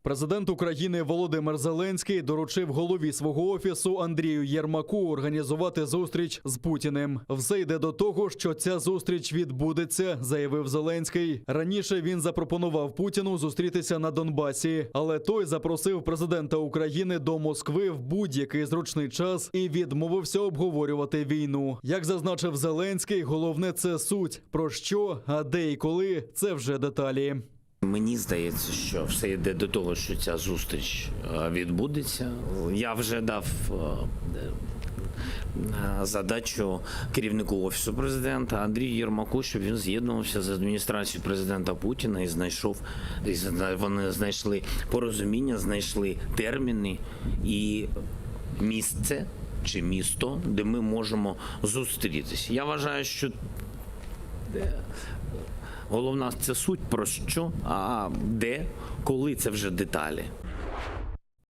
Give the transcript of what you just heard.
Президент України Володимир Зеленський доручив голові свого офісу Андрію Єрмаку організувати зустріч з Путіним. Все йде до того, що ця зустріч відбудеться, заявив Зеленський. Раніше він запропонував Путіну зустрітися на Донбасі, але той запросив президента України до Москви в будь-який зручний час і відмовився обговорювати війну. Як зазначив Зеленський, головне – це суть. Про що, а де і коли – це вже деталі. Мені здається, що все йде до того, що ця зустріч відбудеться. Я вже дав задачу керівнику Офісу президента Андрію Єрмаку, щоб він з'єднувався з адміністрацією президента Путіна і вони знайшли порозуміння, знайшли терміни і місце чи місто, де ми можемо зустрітися. Я вважаю, що головна – це суть, про що, а де, коли – це вже деталі.